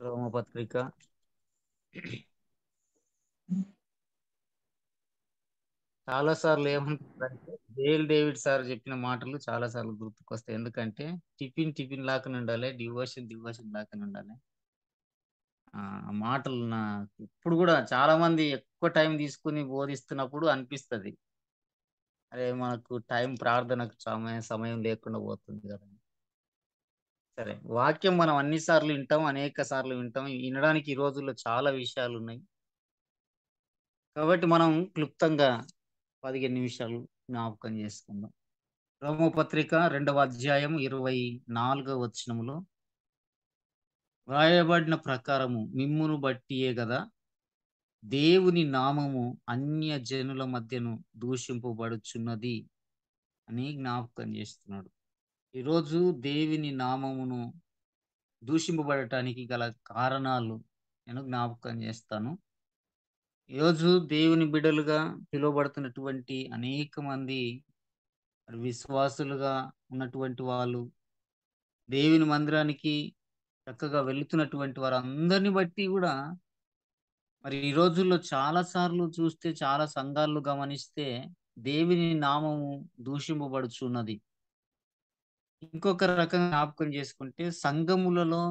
రోమపత్రిక చాలా సార్లు ఏమంటారంటే డేవిడ్ సార్ చెప్పిన మాటలు చాలా సార్లు గుర్తుకొస్తాయి. ఎందుకంటే టిఫిన్ లాగానే ఉండాలి, డివోషన్ లాగానే ఉండాలి. ఆ మాటలు నాకు ఇప్పుడు కూడా చాలా మంది ఎక్కువ టైం తీసుకుని బోధిస్తున్నప్పుడు అనిపిస్తది. అరే మనకు టైం ప్రార్థనకు సమయం లేకుండా పోతుంది కదా. సరే, వాక్యం మనం అన్ని సార్లు వింటాం, అనేక సార్లు వింటాం. వినడానికి ఈ రోజుల్లో చాలా విషయాలు ఉన్నాయి. కాబట్టి మనం క్లుప్తంగా 15 నిమిషాలు జ్ఞాపకం చేసుకుందాం. రోమపత్రిక 2వ అధ్యాయం 24వ వచనములో వ్రాయబడిన ప్రకారము మిమ్మును బట్టియే గదా దేవుని నామము అన్య జనుల మధ్యను దూషింపబడుచున్నది అని జ్ఞాపకం చేస్తున్నాడు. ఈరోజు దేవుని నామమును దూషింపబడటానికి గల కారణాలు నేను జ్ఞాపకం చేస్తాను. ఈరోజు దేవుని బిడ్డలుగా పిలువబడుతున్నటువంటి అనేక మంది విశ్వాసులుగా ఉన్నటువంటి వాళ్ళు, దేవుని మందిరానికి చక్కగా వెళుతున్నటువంటి వారందరిని బట్టి గూడా మరి ఈ రోజుల్లో చాలా సార్లు చూస్తే, చాలా సంఘాల్లో గమనిస్తే దేవుని నామము దూషింపబడుచున్నది. ఇంకొక రకంగా జ్ఞాపకం చేసుకుంటే సంఘములలో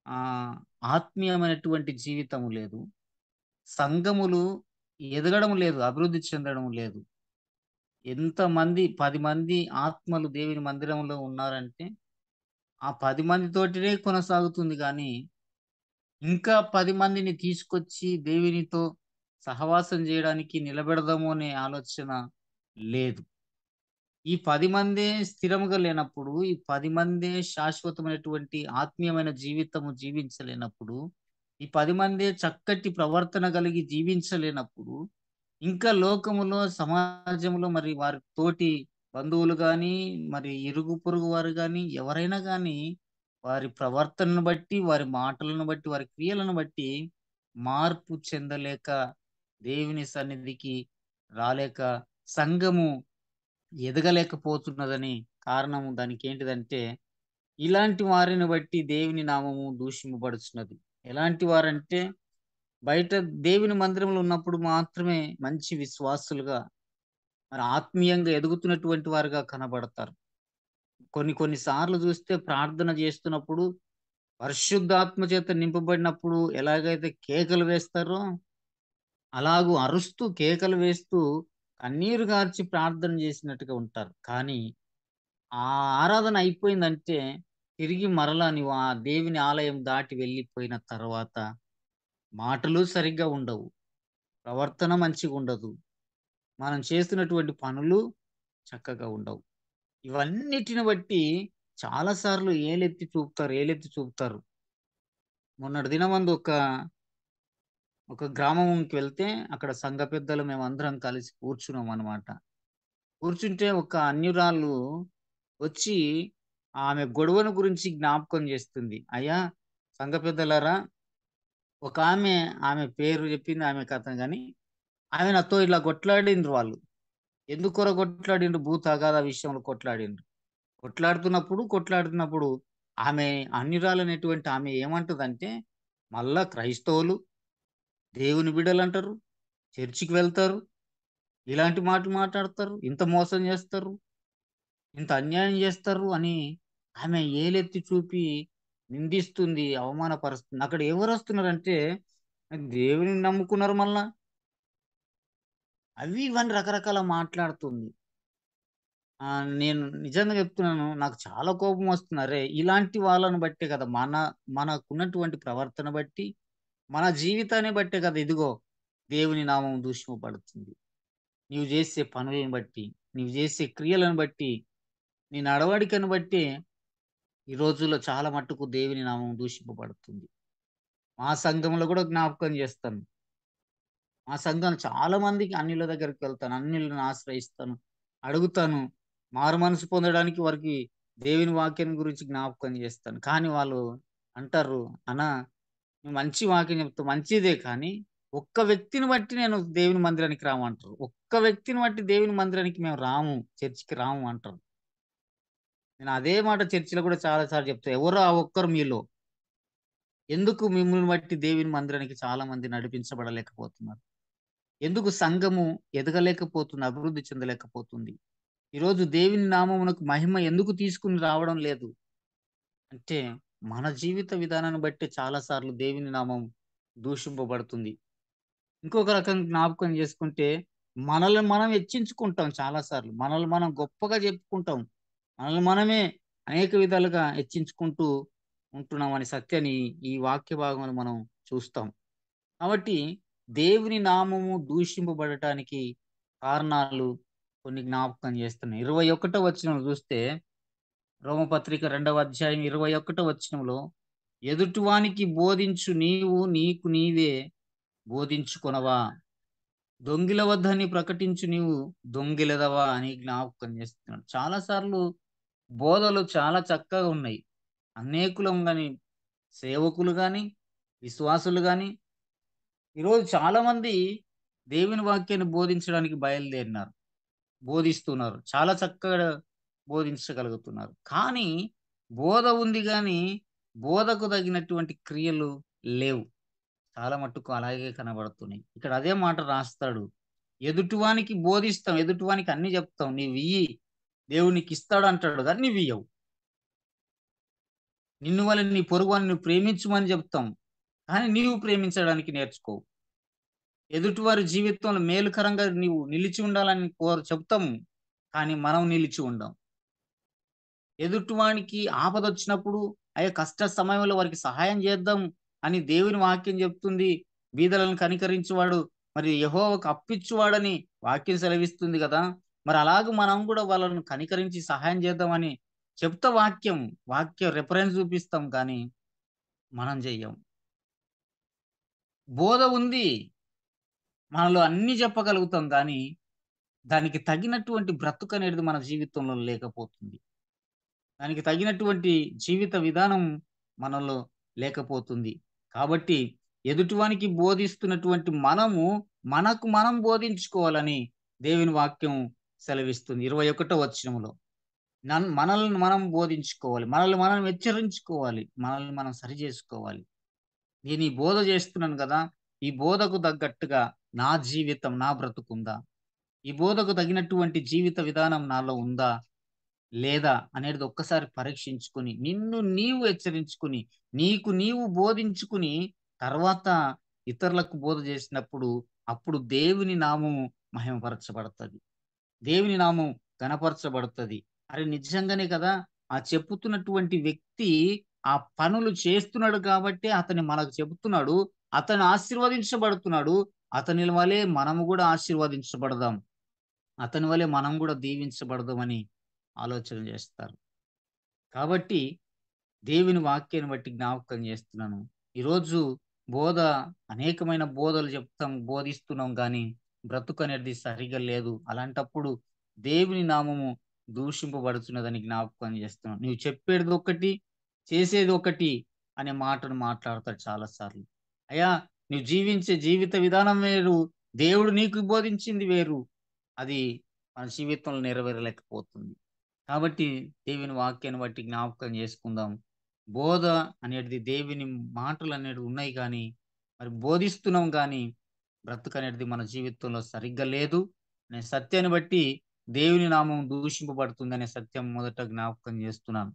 ఆహ్, ఆత్మీయమైనటువంటి జీవితము లేదు. సంఘములు ఎదగడం లేదు, అభివృద్ధి చెందడం లేదు. ఎంతమంది 10 మంది ఆత్మలు దేవుని మందిరంలో ఉన్నారంటే, ఆ 10 మందితోటినే కొనసాగుతుంది గానీ, ఇంకా 10 మందిని తీసుకొచ్చి దేవునితో సహవాసం జేయడానికి నిలబెడదాము అనే ఆలోచన లేదు. ఈ 10 మందే స్థిరముగా లేనప్పుడు, ఈ 10 మందే శాశ్వతమైనటువంటి ఆత్మీయమైన జీవితము జీవించలేనప్పుడు, ఈ 10 మందే చక్కటి ప్రవర్తన కలిగి జీవించలేనప్పుడు, ఇంకా లోకములో, సమాజంలో మరి వారి తోటి బంధువులు గాని, మరి ఇరుగు పొరుగు వారు గాని, ఎవరైనా గాని వారి ప్రవర్తనను బట్టి, వారి మాటలను బట్టి, వారి క్రియలను బట్టి మార్పు చెందలేక, దేవుని సన్నిధికి రాలేక, సంఘము ఎదగలేకపోతున్నదని కారణము దానికేంటిదంటే, ఇలాంటి వారిని బట్టి దేవుని నామము దూషింపబడుచున్నది. ఎలాంటి వారంటే, బయట దేవుని మందిరంలో ఉన్నప్పుడు మాత్రమే మంచి విశ్వాసులుగా, మరి ఆత్మీయంగా ఎదుగుతున్నటువంటి వారుగా కనబడతారు. కొన్ని కొన్ని సార్లు చూస్తే ప్రార్థన చేస్తున్నప్పుడు, పరిశుద్ధాత్మ చేత నింపబడినప్పుడు ఎలాగైతే కేకలు వేస్తారో, అలాగూ అరుస్తూ, కేకలు వేస్తూ, కన్నీరు గార్చి ప్రార్థన చేసినట్టుగా ఉంటారు. కానీ ఆ ఆరాధన అయిపోయిందంటే, తిరిగి మరలా నీవు ఆ దేవుని ఆలయం దాటి వెళ్ళిపోయిన తర్వాత, మాటలు సరిగ్గా ఉండవు. ప్రవర్తన మంచిగుండదు. మనం చేస్తున్నటువంటి పనులు చక్కగా ఉండవు. ఇవన్నిటిని బట్టి చాలా సార్లు ఏలెత్తి చూపుతారు. మొన్నటి దినమందు ఒక గ్రామంకి వెళ్తే, అక్కడ సంఘ పెద్దలు మేమందరం కలిసి కూర్చున్నామనమాట. కూర్చుంటే ఒక అన్యురాలు వచ్చి ఆమె గొడవను గురించి జ్ఞాపకం చేస్తుంది. అయ్యా! సంఘ పెద్దలారా, ఆమె పేరు చెప్పింది, ఆమె కథ గాని, ఆమె నాతో ఇలా కొట్లాడిండ్రు వాళ్ళు. ఎందుకొర కొట్లాడిండ్రు? భూ తగాదా విషయంలో కొట్లాడిండ్రు. కొట్లాడుతున్నప్పుడు ఆమె అన్యురాలైనటువంటి ఆమె ఏమంటదంటే, మళ్ళా క్రైస్తవులు, దేవుని బిడ్డలంటరు, చర్చికి వెళ్తారు, ఇలాంటి మాటలు మాట్లాడతారు, ఇంత మోసం చేస్తారు, ఇంత అన్యాయం చేస్తారు అని ఆమె ఏలెత్తి చూపి నిందిస్తుంది, అవమానపరుస్తుంది. అక్కడ ఎవరొస్తున్నారంటే దేవుడిని నమ్ముకున్నారు మళ్ళా. అవి ఇవన్నీ రకరకాల మాట్లాడుతుంది. నేను నిజంగా చెప్తున్నాను. నాకు చాలా కోపమొస్తుంది. అరే! ఇలాంటి వాళ్ళని బట్టే కదా మనకున్నటువంటి ప్రవర్తన బట్టి, మన జీవితాన్ని బట్టే కదా ఇదిగో దేవుని నామం దూషింపబడుతుంది. నీవు చేసే పనులను బట్టి, నీవు చేసే క్రియలను బట్టి, నీ నడవడికను బట్టి ఈ రోజుల్లో చాలా మట్టుకు దేవుని నామం దూషింపబడుతుంది. మా సంఘంలో కూడా జ్ఞాపకం చేస్తాను. మా సంఘంలో చాలా మందికి అన్యుల దగ్గరికి వెళ్తాను. అన్యులను ఆశ్రయిస్తాను. అడుగుతాను. మారు మనసు పొందడానికి వారికి దేవుని వాక్యం గురించి జ్ఞాపకం చేస్తాను. కానీ వాళ్ళు అంటారు, "అన్నా నువ్వు మంచి వాక్యం చెప్తావు. మంచిదే కానీ ఒక్క వ్యక్తిని బట్టి నేను దేవుని మందిరానికి రామంటారు. ఒక్క వ్యక్తిని బట్టి దేవుని మందిరానికి మేము రాము. చర్చికి రాము" అంటారు. నేను అదే మాట చర్చిలో కూడా చాలా సార్లు చెప్తా. ఎవరో ఆ ఒక్కరు మీలో. ఎందుకు మిమ్మల్ని బట్టి దేవుని మందిరానికి చాలా మంది నడిపించబడలేకపోతున్నారు? ఎందుకు సంఘము ఎదగలేకపోతుంది, అభివృద్ధి చెందలేకపోతుంది? ఈరోజు దేవుని నామమునకు మహిమ ఎందుకు తీసుకొని రావడం లేదు? అంటే మన జీవిత విధానాన్ని బట్టి చాలా సార్లు దేవుని నామం దూషింపబడుతుంది. ఇంకొక రకం జ్ఞాపకం చేసుకుంటే, మనల్ని మనం హెచ్చించుకుంటాం చాలా సార్లు. మనల్ని మనం గొప్పగా చెప్పుకుంటాం. మనల్ని మనమే అనేక విధాలుగా హెచ్చించుకుంటూ ఉంటున్నామనే సత్యాన్ని ఈ వాక్య భాగంలో మనం చూస్తాం. కాబట్టి దేవుని నామము దూషింపబడటానికి కారణాలు కొన్ని జ్ఞాపకం చేస్తున్నాయి. 21 వచనం చూస్తే, రోమపత్రిక 2వ అధ్యాయం 21 వచనంలో, ఎదుటివానికి బోధించు నీవు నీకు నీవే బోధించుకొనవా? దొంగిల వద్దని ప్రకటించు నీవు దొంగిలదవా అని జ్ఞాపకం చేస్తున్నాడు. చాలా సార్లు బోధలు చాలా చక్కగా ఉన్నాయి. అనేకులం గాని, సేవకులు గాని, విశ్వాసులు గాని, ఈరోజు చాలామంది దేవుని వాక్యాన్ని బోధించడానికి బయలుదేరినారు. బోధిస్తున్నారు. చాలా చక్కగా బోధించగలుగుతున్నారు. కానీ బోధ ఉంది గానీ, బోధకు తగినటువంటి క్రియలు లేవు. చాలా మట్టుకు అలాగే కనబడుతున్నాయి. ఇక్కడ అదే మాట రాస్తాడు. ఎదుటివానికి బోధిస్తాం. ఎదుటివానికి అన్నీ చెప్తాం. నీవియ్యి. దేవుడు నీకిస్తాడంటాడు గానీ నీవియ్యవు. నిన్ను వలె నీ పొరుగువానిని నువ్వు ప్రేమించుమని చెప్తాం. కానీ నీవు ప్రేమించడానికి నేర్చుకోవు. ఎదుటివారి జీవితంలో మేలుకరంగా నీవు నిలిచి ఉండాలని చెప్తాము. కానీ మనం నిలిచి ఉండం. ఎదుటివానికి ఆపదొచ్చినప్పుడు, అయ్యో! కష్ట సమయంలో వారికి సహాయం చేద్దాం అని దేవుని వాక్యం చెప్తుంది. బీదలను కనికరించువాడు మరి యెహోవాకు అప్పిచ్చువాడని వాక్యం సెలవిస్తుంది గదా! మరి అలాగ మనం గూడా వాళ్ళను కనికరించి సహాయం చేద్దామని చెప్తా వాక్యం. వాక్య రిఫరెన్స్ చూపిస్తాం కానీ, మనం చెయ్యం. బోధ ఉంది. మనలో అన్నీ చెప్పగలుగుతాం గానీ, దానికి తగినటువంటి బ్రతుకనేది మన జీవితంలో లేకపోతుంది. దానికి తగినటువంటి జీవిత విధానం మనలో లేకపోతుంది. కాబట్టి ఎదుటివానికి బోధిస్తున్నటువంటి మనము, మనకు మనం బోధించుకోవాలని దేవుని వాక్యం సెలవిస్తుంది. 21 వచనంలో. మనల్ని మనం బోధించుకోవాలి. మనల్ని మనం హెచ్చరించుకోవాలి. మనల్ని మనం సరిజేసుకోవాలి. నేను ఈ బోధ చేస్తున్నాను గదా! ఈ బోధకు తగ్గట్టుగా నా జీవితం, నా బ్రతుకుందా? ఈ బోధకు తగినటువంటి జీవిత విధానం నాలో ఉందా? లేదా అనేది ఒక్కసారి పరీక్షించుకొని, నిన్ను నీవు హెచ్చరించుకొని, నీకు నీవు బోధించుకుని, తర్వాత ఇతరులకు బోధ చేసినప్పుడు, అప్పుడు దేవుని నామము మహిమపరచబడతది. దేవుని నామం ఘనపరచబడుతది. అరె! నిజంగానే కదా! ఆ చెప్పుతున్నటువంటి వ్యక్తి ఆ పనులు చేస్తున్నాడు కాబట్టే అతను మనకు చెబుతున్నాడు. అతను ఆశీర్వదించబడుతున్నాడు. అతని వలె మనము గూడా ఆశీర్వదించబడదాం. అతని వలె మనం గూడా దీవించబడదామని ఆలోచన చేస్తారు. కాబట్టి దేవుని వాక్యాన్ని బట్టి జ్ఞాపకం చేస్తున్నాను. ఈరోజు బోధ అనేకమైన బోధలు చెప్తాం, బోధిస్తున్నాం గానీ, బ్రతుకనేది సరిగ్గా లేదు. అలాంటప్పుడు దేవుని నామము దూషింపబడుతున్నదని జ్ఞాపకం చేస్తున్నాం. నువ్వు చెప్పేదొకటి, చేసేదొకటి అనే మాటను మాట్లాడతాడు చాలా సార్లు. అయ్యా! నువ్వు జీవించే జీవిత విధానం వేరు. దేవుడు నీకు బోధించింది వేరు. అది మన జీవితంలో నెరవేరలేకపోతుంది. కాబట్టి దేవుని వాక్యాన్ని బట్టి జ్ఞాపకం చేసుకుందాం. బోధ అనేది దేవుని మాటలనేటివి ఉన్నాయి గానీ, మరి బోధిస్తున్నాం గానీ, బ్రతుకనేటిది మన జీవితంలో సరిగ్గా లేదు అనే సత్యాన్ని బట్టి దేవుని నామం దూషింపబడుతుందనే సత్యం మొదట జ్ఞాపకం చేస్తున్నాను.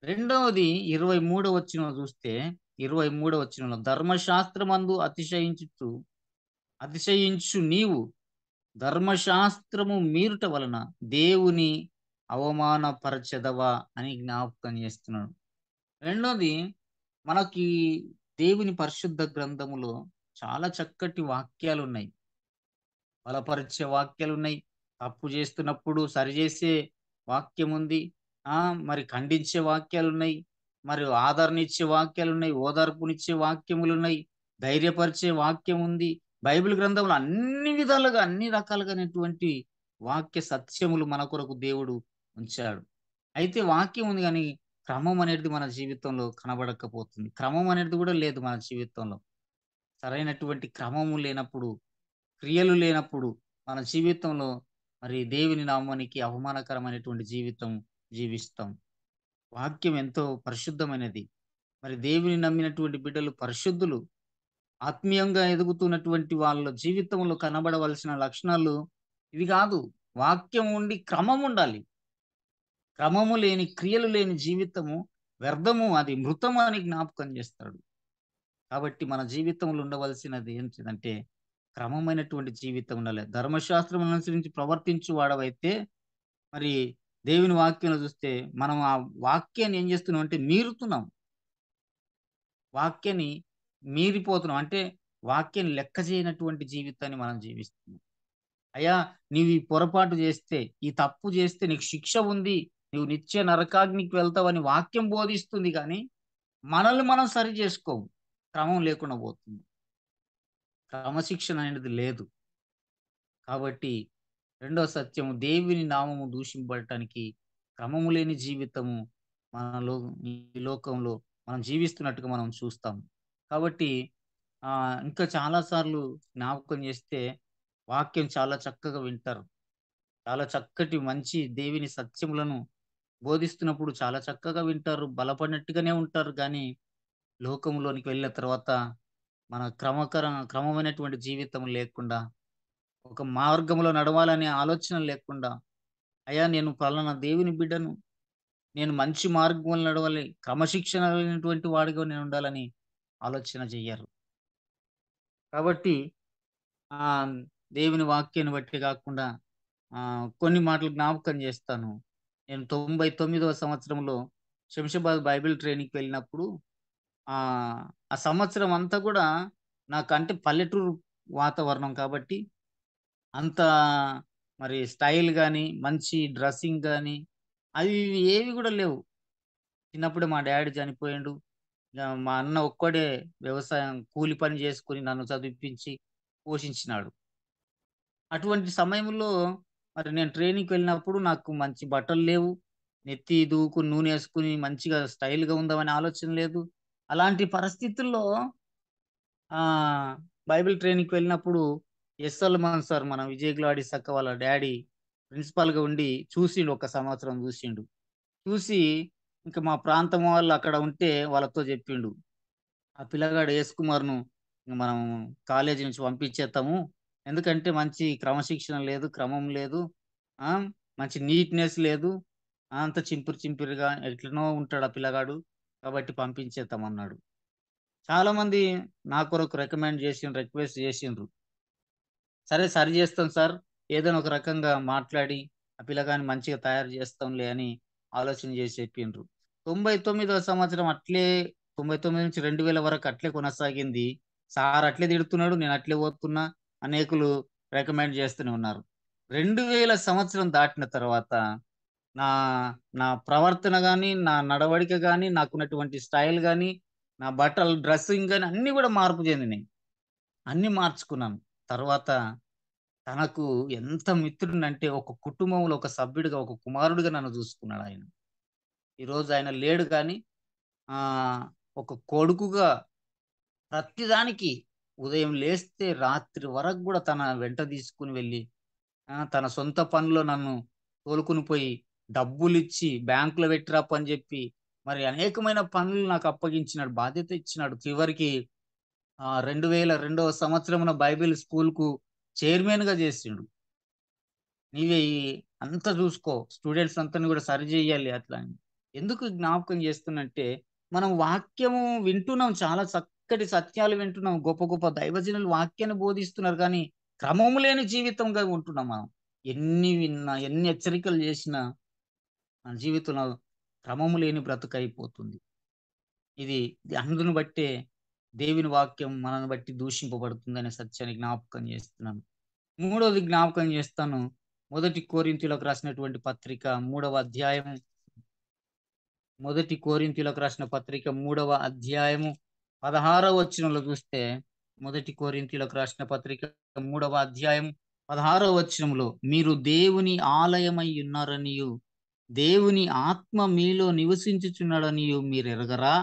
రెండవది 23 వచనం చూస్తే, 23 వచనంలో ధర్మశాస్త్రమందు అతిశయించు నీవు ధర్మశాస్త్రము మీరుట వలన దేవుని అవమానపరచెదవా అని జ్ఞాపకం చేస్తున్నాడు. రెండోది మనకి దేవుని పరిశుద్ధ గ్రంథములో చాలా చక్కటి వాక్యాలున్నాయి. బలపరిచే వాక్యాలున్నాయి. తప్పు చేస్తున్నప్పుడు సరిజేసే వాక్యముంది. ఆ! మరి ఖండించే వాక్యాలున్నాయి. మరి ఆదరణ ఇచ్చే వాక్యాలున్నాయి. ఓదార్పునిచ్చే వాక్యములున్నాయి. ధైర్యపరిచే వాక్యం ఉంది. బైబిల్ గ్రంథంలో అన్ని విధాలుగా, అన్ని రకాలుగానటువంటి వాక్య సత్యములు మన కొరకు దేవుడు ఉంచాడు. అయితే వాక్యం ఉంది గానీ, క్రమం అనేది మన జీవితంలో కనబడకపోతుంది. క్రమం అనేది గూడా లేదు మన జీవితంలో. సరైనటువంటి క్రమము లేనప్పుడు, క్రియలు లేనప్పుడు మన జీవితంలో మరి దేవుని నామానికి అవమానకరమైనటువంటి జీవితం జీవిస్తాం. వాక్యం ఎంతో పరిశుద్ధమైనది. మరి దేవుని నమ్మినటువంటి బిడ్డలు పరిశుద్ధులు. ఆత్మీయంగా ఎదుగుతున్నటువంటి వాళ్ళ జీవితంలో కనబడవలసిన లక్షణాలు ఇవి కాదు. వాక్యం ఉండి క్రమం ఉండాలి. క్రమము లేని, క్రియలు లేని జీవితము వ్యర్థము, అది మృతము అని జ్ఞాపకం చేస్తాడు. కాబట్టి మన జీవితంలో ఉండవలసినది ఏంటిదంటే క్రమమైనటువంటి జీవితం ఉండాలి. ధర్మశాస్త్రం అనుసరించి ప్రవర్తించు వాడవైతే మరి దేవుని వాక్యంలో చూస్తే మనం ఆ వాక్యాన్ని ఏం చేస్తున్నాం అంటే మీరుతున్నాం. వాక్యాన్ని మీరిపోతున్నాం. అంటే వాక్యాన్ని లెక్క చేయనటువంటి జీవితాన్ని మనం జీవిస్తున్నాం. అయ్యా! నీవు ఈ పొరపాటు చేస్తే, ఈ తప్పు చేస్తే నీకు శిక్ష ఉంది. నువ్వు నిత్య నరకాగ్నికి వెళ్తావని వాక్యం బోధిస్తుంది గానీ, మనల్ని మనం సరి చేసుకోము. క్రమం లేకుండా పోతుంది. క్రమశిక్షణ అనేది లేదు. కాబట్టి రెండో సత్యము దేవుని నామము దూషింపబడటానికి క్రమము లేని జీవితము మనలో ఈ లోకంలో మనం జీవిస్తున్నట్టుగా మనం చూస్తాం. కాబట్టి ఇంకా చాలా సార్లు జ్ఞాపకం చేస్తే వాక్యం చాలా చక్కగా వింటారు. చాలా చక్కటి మంచి దేవుని సత్యములను బోధిస్తున్నప్పుడు చాలా చక్కగా వింటారు. బలపడినట్టుగానే ఉంటారు గానీ, లోకంలోనికి వెళ్ళిన తర్వాత మన క్రమమైనటువంటి జీవితం లేకుండా, ఒక మార్గంలో నడవాలనే ఆలోచన లేకుండా, అయ్యా! నేను పలానా దేవుని బిడ్డను. నేను మంచి మార్గంలో నడవాలి. క్రమశిక్షణ కలిగినటువంటి వాడిగా నేనుండాలని ఆలోచన చెయ్యరు. కాబట్టి ఆహ్, దేవుని వాక్యాన్ని బట్టి గాకుండా కొన్ని మాటలు జ్ఞాపకం చేస్తాను. నేను 99వ సంవత్సరంలో శంషాబాద్ బైబిల్ ట్రైనింగ్‌కి వెళ్ళినప్పుడు ఆ సంవత్సరం అంతా గూడా నాకంటే పల్లెటూరు వాతావరణం కాబట్టి అంత మరి స్టైల్ గాని, మంచి డ్రెస్సింగ్ గాని అవి ఇవి ఏవి గూడా లేవు. చిన్నప్పుడే మా డ్యాడీ చనిపోయిండు. మా అన్న ఒక్కడే వ్యవసాయం కూలి పని చేసుకొని నన్ను చదివిపించి పోషించినాడు. అటువంటి సమయంలో మరి నేను ట్రైనింగ్‌కి వెళ్ళినప్పుడు నాకు మంచి బట్టలు లేవు. నెత్తి దువ్వుకొని నూనేసుకొని మంచిగా స్టైల్‌గా ఉందామనే ఆలోచన లేదు. అలాంటి పరిస్థితుల్లో ఆహ్, బైబిల్ ట్రైనింగ్‌కి వెళ్ళినప్పుడు సల్మాన్ సార్ మన విజయ్ గ్లాడీస్ అక్క వాళ్ళ డ్యాడీ ప్రిన్సిపల్‌గా ఉండి చూసిండు. ఒక సంవత్సరం చూసిండు. చూసి ఇంక మా ప్రాంతం వాళ్ళు అక్కడ ఉంటే వాళ్ళతో చెప్పిండు. ఆ పిల్లగాడు యేసు కుమార్‌ను మనం కాలేజీ నుంచి పంపించేత్తాము. ఎందుకంటే మంచి క్రమశిక్షణ లేదు, క్రమం లేదు. ఆ! మంచి నీట్‌నెస్ లేదు. అంతా చింపిరి చింపిరిగా ఎట్లనో ఉంటాడు ఆ పిల్లగాడు. కాబట్టి పంపించేత్తామన్నాడు. చాలామంది నా కొరకు రిక్వెస్ట్ చేసిండ్రు. సరే సరి చేస్తాం సార్. ఏదైనా ఒక రకంగా మాట్లాడి ఆ పిల్లగాన్ని మంచిగా తయారు చేస్తాంలే అని ఆలోచన చేసి చెప్పిండ్రు. 99వ సంవత్సరం అట్లే 99-2000 వరకు అట్లే కొనసాగింది. సార్ అట్లే తిడుతున్నాడు. నేను అట్లే పోతున్నా. అనేకులు రికమెండ్ చేస్తూనే ఉన్నారు. 2000 సంవత్సరం దాటిన తర్వాత నా నా ప్రవర్తన గాని, నా నడవడిక గాని, నాకున్నటువంటి స్టైల్ గాని, నా బట్టలు డ్రెస్సింగ్ గాని అన్నీ గూడా మార్పు చెందినాయి. అన్నీ మార్చుకున్నాను. తర్వాత తనకు ఎంత మిత్రుడినంటే ఒక కుటుంబంలో ఒక సభ్యుడిగా, ఒక కుమారుడిగా నన్ను చూసుకున్నాడాయన. ఈరోజు ఆయన లేడు గానీ ఆహ్, ఒక కొడుకుగా ప్రతిదానికి ఉదయం లేస్తే రాత్రి వరకు గూడా తన వెంట తీసుకొని వెళ్లి, తన సొంత పనిలో నన్ను తోలుకొని పోయి, డబ్బులిచ్చి బ్యాంక్‌లో పెట్టిరప్పు అని జెప్పి, మరి అనేకమైన పనులు నాకు అప్పగించినాడు. బాధ్యత ఇచ్చినాడు. చివరికి 2002వ సంవత్సరమున బైబిల్ స్కూల్‌కు చైర్మన్‌గా జేసిండు. నీవే అంతా చూసుకో. స్టూడెంట్స్ అందరిని గూడా సరి జేయాలి అట్లా అని. ఎందుకు జ్ఞాపకం చేస్తున్నంటే, మనం వాక్యము వింటున్నాం. చాలా చక్కటి సత్యాలు వింటున్నాం. గొప్ప గొప్ప దైవజనులు వాక్యాన్ని బోధిస్తున్నారు గానీ, క్రమము లేని జీవితంగా ఉంటున్నాం మనం. ఎన్ని విన్నా, ఎన్ని హెచ్చరికలు చేసినా, మన జీవితంలో క్రమము లేని బ్రతుకయిపోతుంది. ఇది అందును బట్టే దేవుని వాక్యం మనల్ని బట్టి దూషింపబడుతుందనే సత్యాన్ని జ్ఞాపకం చేస్తున్నాను. మూడోది జ్ఞాపకం చేస్తాను. మొదటి కొరింథీయులకు రాసినటువంటి పత్రిక మూడవ అధ్యాయం, మొదటి కొరింథీయులకు రాసిన పత్రిక మూడవ అధ్యాయము 16వ వచనంలో చూస్తే, మొదటి కొరింథీయులకు రాసిన పత్రిక మూడవ అధ్యాయం 16వ వచనంలో మీరు దేవుని ఆలయమై ఉన్నారనియు, దేవుని ఆత్మ మీలో నివసించుచున్నాడనియు మీరెరగరా?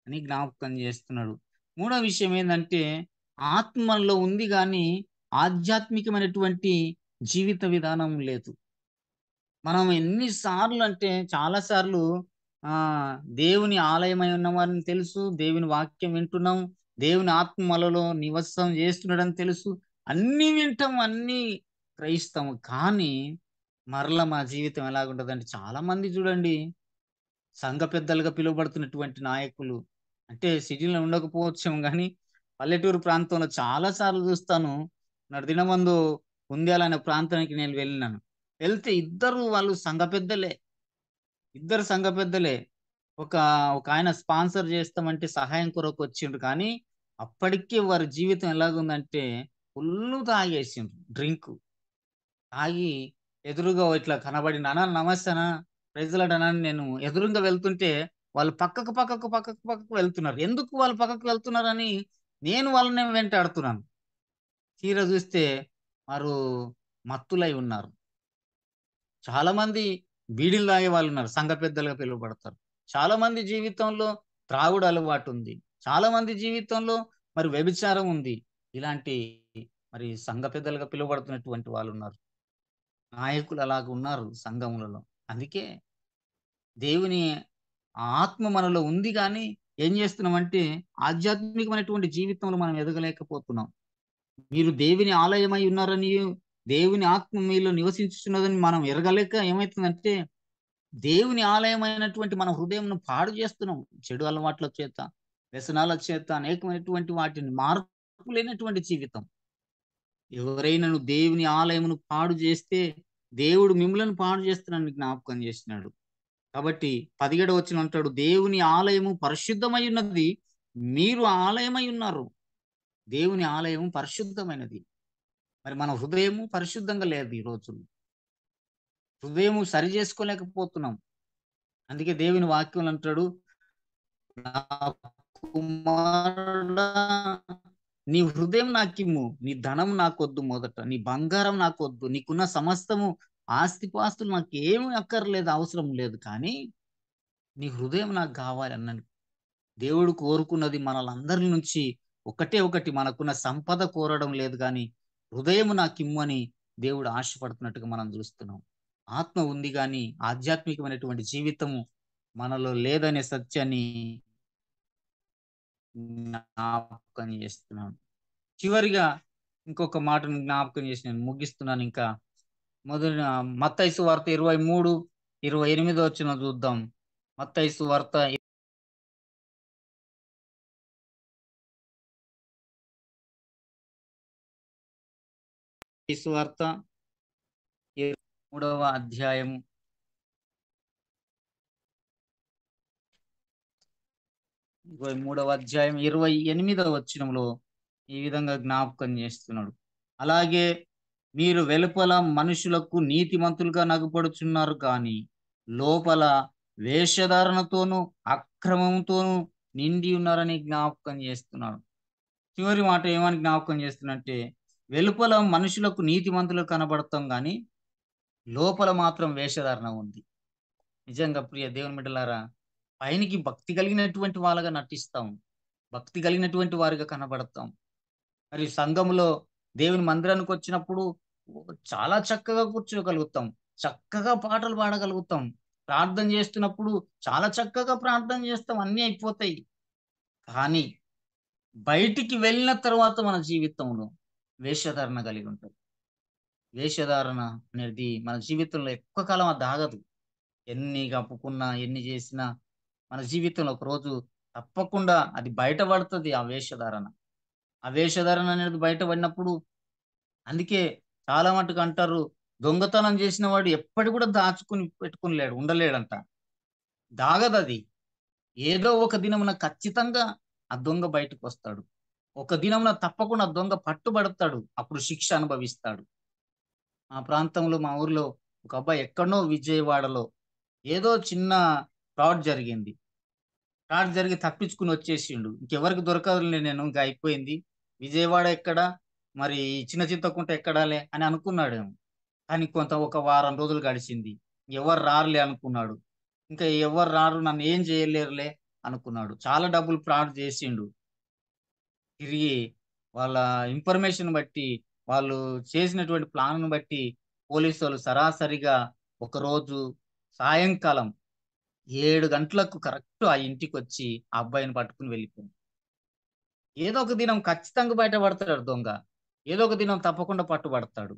అని జ్ఞాపకం చేస్తున్నాడు. మూడో విషయం ఏందంటే, ఆత్మ మనలో ఉంది గానీ, ఆధ్యాత్మికమైనటువంటి జీవిత విధానం లేదు. మనం ఎన్ని సార్లు అంటే చాలా సార్లు ఆ దేవుని ఆలయమై ఉన్నవారని తెలుసు. దేవుని వాక్యం వింటున్నాం. దేవుని ఆత్మ మనలో నివసం చేస్తున్నాడని తెలుసు. అన్నీ వింటాం, అన్నీ గ్రహిస్తాం. కానీ మరలా మన జీవితం ఎలాగుంటదంటే చాలా మంది చూడండి సంఘ పెద్దలుగా పిలువబడుతున్నటువంటి నాయకులు అంటే సిటీలో ఉండకపోవచ్చేమో గానీ, పల్లెటూరు ప్రాంతంలో చాలా సార్లు చూస్తాను. దినమందు ఉంద్యాల అనే ప్రాంతానికి నేను వెళ్ళినాను. వెళ్తే ఇద్దరు వాళ్ళు సంఘ పెద్దలే. ఇద్దరు సంఘ పెద్దలే. ఒక ఒకాయన స్పాన్సర్ చేస్తామంటే సహాయం కొరకొచ్చిండ్రు కానీ, అప్పటికి వారి జీవితం ఎలాగుందంటే ఫుల్లు తాగేసిండ్రు డ్రింకు. తాగి ఎదురుగా ఇట్లా కనబడిన "అన్న నమస్తే అన్న, ప్రైజ్ లార్డ్ అన్న" అని నేను ఎదురుంగా వెళ్తుంటే, వాళ్ళు పక్కకు వెళ్తున్నారు. ఎందుకు వాళ్ళు పక్కకు వెళ్తున్నారని నేను వాళ్ళని వెంటాడుతున్నాను. తీరా చూస్తే వారు మత్తులై ఉన్నారు. చాలామంది బీడీలు తాగేవాళ్ళున్నారు. సంఘ పెద్దలుగా పిలువబడతారు. చాలామంది జీవితంలో త్రాగుడు అలవాటుంది. చాలామంది జీవితంలో మరి వ్యభిచారం ఉంది. ఇలాంటి మరి సంఘ పెద్దలుగా పిలువబడుతున్నటువంటి వాళ్ళున్నారు. నాయకులు అలాగున్నారు సంఘములలో. అందుకే దేవుని ఆత్మ మనలో ఉంది గానీ, ఏం చేస్తున్నామంటే ఆధ్యాత్మికమైనటువంటి జీవితంలో మనం ఎదగలేకపోతున్నాం. మీరు దేవుని ఆలయమై ఉన్నారనియు, దేవుని ఆత్మ మీలో నివసించుచున్నదని మనం ఎరగలేక ఏమైతుందంటే, దేవుని ఆలయమైనటువంటి మన హృదయంను పాడు చేస్తున్నాం. చెడు అలవాట్ల చేత, వ్యసనాల చేత అనేకమైనటువంటి వాటిని మార్పు లేనటువంటి జీవితం. ఎవరైనను దేవుని ఆలయమును పాడు చేస్తే, దేవుడు మిమ్ములను పాడు చేస్తానని జ్ఞాపకం చేసినాడు. కాబట్టి 17వ వచనం అంటాడు, దేవుని ఆలయము పరిశుద్ధమై ఉన్నది. మీరు ఆలయమై ఉన్నారు. దేవుని ఆలయము పరిశుద్ధమైనది. మరి మన హృదయము పరిశుద్ధంగా లేదు ఈ రోజుల్లో. హృదయము సరి చేసుకోలేకపోతున్నాం. అందుకే దేవుని వాక్యంలో అంటాడు, నా కుమారుడా నీ హృదయం నాకిమ్ము. నీ ధనం నాకొద్దు మొదట. నీ బంగారం నాకొద్దు. నీకున్న సమస్తము ఆస్తిపాస్తులు నాకేమి అక్కర్లేదు, అవసరం లేదు. కానీ నీ హృదయం నాకు గావాలి అన్నాడు. దేవుడు కోరుకున్నది మనలందరి నుంచి ఒకటే ఒకటి మనకున్న సంపద కోరడం లేదు గానీ, హృదయము నాకిమ్మని దేవుడు ఆశపడుతున్నట్టుగా మనం చూస్తున్నాం. ఆత్మ ఉంది గానీ, ఆధ్యాత్మికమైనటువంటి జీవితము మనలో లేదనే సత్యాన్ని జ్ఞాపకం చేస్తున్నాను. చివరిగా ఇంకొక మాటను జ్ఞాపకం చేసి నేను ముగిస్తున్నానింకా. మొదట మత్తయి సువార్త 23, 28 వచనం చూద్దాం. మత్తయి సువార్త సువార్త 23వ అధ్యాయము 23వ అధ్యాయం 28వ వచనంలో ఈ విధంగా జ్ఞాపకం చేస్తున్నాడు. అలాగే మీరు వెలుపల మనుషులకు నీతిమంతులుగా నగుపడుచున్నారు కానీ, లోపల వేషధారణతోనూ, అక్రమంతోనూ నిండి ఉన్నారని జ్ఞాపకం చేస్తున్నాడు. చివరి మాట ఏమని జ్ఞాపకం చేస్తున్నంటే, వెలుపల మనుషులకు నీతిమంతులుగా కనబడతాం గానీ, లోపల మాత్రం వేషధారణ ఉంది. నిజంగా ప్రియ దేవుని బిడ్డలారా, పైనికి భక్తి కలిగినటువంటి వాళ్ళగా నటిస్తాం. భక్తి కలిగినటువంటి వారిగా కనబడతాం. మరి సంఘములో దేవుని మందిరానికొచ్చినప్పుడు చాలా చక్కగా కూర్చోగలుగుతాం. చక్కగా పాటలు పాడగలుగుతాం. ప్రార్థన చేస్తున్నప్పుడు చాలా చక్కగా ప్రార్థన చేస్తాం. అన్నీ అయిపోతాయి. కానీ బయటికి వెళ్ళిన తర్వాత మన జీవితంలో వేషధారణ కలిగి ఉంటది. వేషధారణ అనేది మన జీవితంలో ఎక్కువ కాలం అది ఆగదు. ఎన్ని కప్పుకున్నా, ఎన్ని చేసినా మన జీవితంలో ఒకరోజు తప్పకుండా అది బయటపడతది ఆ వేషధారణ. ఆ వేషధారణ అనేది బయటపడినప్పుడు అందుకే చాలా మటుకు అంటారు, దొంగతనం చేసిన వాడు ఎప్పటికి కూడా దాచుకొని పెట్టుకొని ఉండలేడంట. దాగదది. ఏదో ఒక దినమున ఖచ్చితంగా ఆ దొంగ బయటకొస్తాడు. ఒక దినమున తప్పకుండా ఆ దొంగ పట్టుబడతాడు. అప్పుడు శిక్ష అనుభవిస్తాడు. మా ప్రాంతంలో మా ఊర్లో ఒక అబ్బాయి ఎక్కడనో విజయవాడలో ఏదో చిన్న ఫ్రాడ్ జరిగింది. ఫ్రాడ్ జరిగి తప్పించుకొని వచ్చేసిండు. ఇంకెవరికి దొరకదులే నేను ఇంక అయిపోయింది. విజయవాడ ఎక్కడ? మరి ఈ చిన్న చింతకుంట ఎక్కడాలే అని అనుకున్నాడేమో. కానీ ఒక వారం రోజులు గడిచింది. ఎవరు రారులే అనుకున్నాడు. ఇంకా ఎవరు రారు నన్ను ఏం చేయలేరులే అనుకున్నాడు. చాలా డబ్బులు ఫ్రాడ్ చేసిండు. తిరిగి వాళ్ళ ఇన్ఫర్మేషన్ బట్టి, వాళ్ళు చేసినటువంటి ప్లాన్‌ను బట్టి పోలీసోళ్ళు సరాసరిగా ఒకరోజు సాయంకాలం 7 గంటలకు కరెక్ట్ ఆ ఇంటికి వచ్చి ఆ అబ్బాయిని పట్టుకుని వెళ్ళిపోయింది. ఏదో ఒక దినం ఖచ్చితంగా బయటపడతాడు దొంగ. ఏదో ఒక దినం తప్పకుండా పట్టుబడతాడు.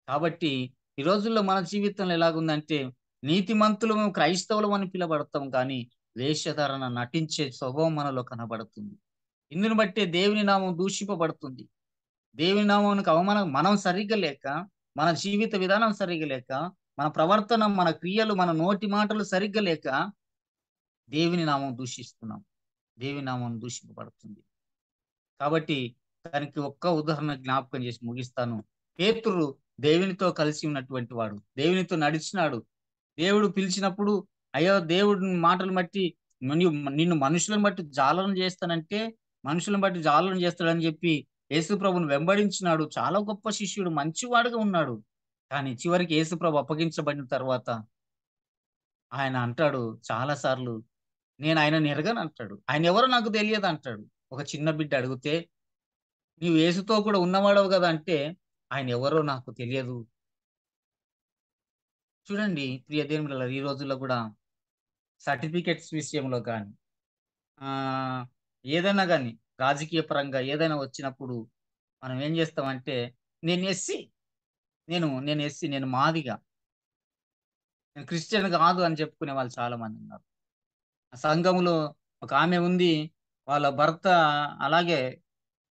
కాబట్టి ఈ రోజుల్లో మన జీవితంలో ఎలాగుందంటే, నీతిమంతులము క్రైస్తవులం అని పిలబడతాం కానీ, వేషధారణ నటించే స్వభావం మనలో కనబడుతుంది. ఇందుని బట్టే దేవుని నామం దూషింపబడుతుంది. దేవుని నామానికి అవమానం మనం సరిగ్గా లేక, మన జీవిత విధానం సరిగ్గా లేక, మన ప్రవర్తన, మన క్రియలు, మన నోటి మాటలు సరిగ్గా లేక, దేవుని నామం దూషిస్తున్నాం. దేవుని నామం దూషింపబడుతుంది. కాబట్టి దానికి ఒక్క ఉదాహరణ జ్ఞాపకం చేసి ముగిస్తాను. పేతురు దేవునితో కలిసి ఉన్నటువంటి వాడు. దేవునితో నడిచినాడు. దేవుడు పిలిచినప్పుడు, అయ్యో! దేవుడి మాటలు బట్టి నిన్ను మనుషులను బట్టి జాలన చేస్తానంటే, మనుషులను బట్టి జాలన చేస్తాడని చెప్పి యేసు ప్రభువుని వెంబడించినాడు. చాలా గొప్ప శిష్యుడు. మంచివాడుగా ఉన్నాడు. కానీ చివరికి యేసు ప్రభు అప్పగించబడిన తర్వాత ఆయన అంటాడు చాలా సార్లు, నేను ఆయనని ఎరగను అంటాడు. ఆయనెవరో నాకు తెలియదంటాడు. ఒక చిన్న బిడ్డ అడిగితే, "నీవు యేసుతో కూడా ఉన్నవాడవు గదా!" అంటే, ఆయనెవరో నాకు తెలియదు. చూడండి ప్రియ దేవుని బిడ్డలారా, ఈ రోజుల్లో గూడా సర్టిఫికేట్స్ విషయంలో గాని, ఆహ్, ఏదైనా గాని రాజకీయ పరంగా ఏదైనా వచ్చినప్పుడు మనం ఏం జేస్తామంటే, నేను ఎస్సీ, నేను ఎస్సీ, నేను మాదిగ, నేను క్రిస్టియన్ గాదు అని చెప్పుకునే వాళ్ళు చాలా మందున్నారు. సంఘంలో ఒక ఆమె ఉంది. వాళ్ళ భర్త అలాగే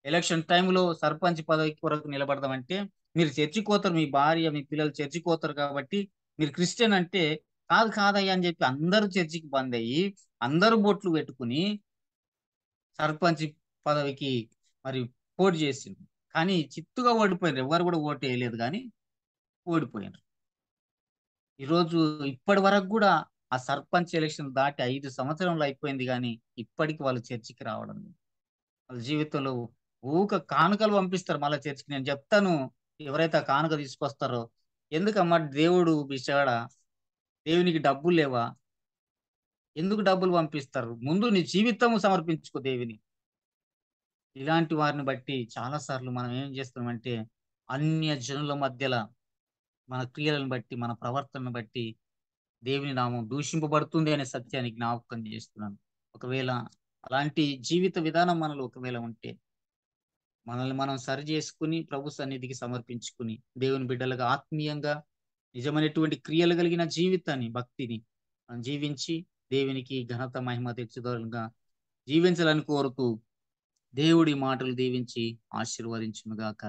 ఎలక్షన్ టైమ్‌లో సర్పంచ్ పదవి కొరకు నిలబడదామంటే, "మీరు చర్చికి మీ భార్య, మీ పిల్లలు చర్చికి కాబట్టి, మీరు క్రిస్టియన్" అంటే, "కాదు కాదయ్యా" అని చెప్పి అందరూ చర్చికి బందయ్యి, అందరూ బొట్లు పెట్టుకొని సర్పంచ్ పదవికి మరి పోటీ చేసిండ్రు. కానీ చిత్తుగా ఓడిపోయిండ్రు. ఎవ్వరు కూడా ఓటేయలేదు గానీ ఓడిపోయిండ్రు. ఈరోజు ఇప్పటి వరకు గూడా ఆ సర్పంచ్ ఎలక్షన్ దాటి 5 సంవత్సరములు అయిపోయింది గానీ, ఇప్పటికి వాళ్ళు చర్చికి రావడం లేదు. వాళ్ళ జీవితంలో కానుకలు పంపిస్తారు మళ్ళా చర్చికి. నేను చెప్తాను, ఎవరైతే ఆ కానుక తీసుకొస్తారో, "ఎందుకమ్మా దేవుడు బిచ్చగాడా? దేవునికి డబ్బులు లేవా? ఎందుకు డబ్బులు పంపిస్తారు? ముందు నీ జీవితం సమర్పించుకో దేవునికి." ఇలాంటి వారిని బట్టి చాలా సార్లు మనం ఏం చేస్తున్నామంటే, అన్య జనుల మధ్యల మన క్రియలను బట్టి, మన ప్రవర్తనను బట్టి దేవుని నామం దూషింపబడుతుంది అనే సత్యాన్ని జ్ఞాపకం చేస్తున్నాను. ఒకవేళ అలాంటి జీవిత విధానం మనలో ఒకవేళ ఉంటే, మనల్ని మనం సరిజేసుకొని ప్రభు సన్నిధికి సమర్పించుకొని, దేవుని బిడ్డలుగా ఆత్మీయంగా నిజమైనటువంటి క్రియలు కలిగిన జీవితాన్ని, భక్తిని జీవించి దేవునికి ఘనత, మహిమ తెచ్చుదలుగా జీవించాలని కోరుతూ దేవుడి మాటలు దీవించి ఆశీర్వదించును గాక.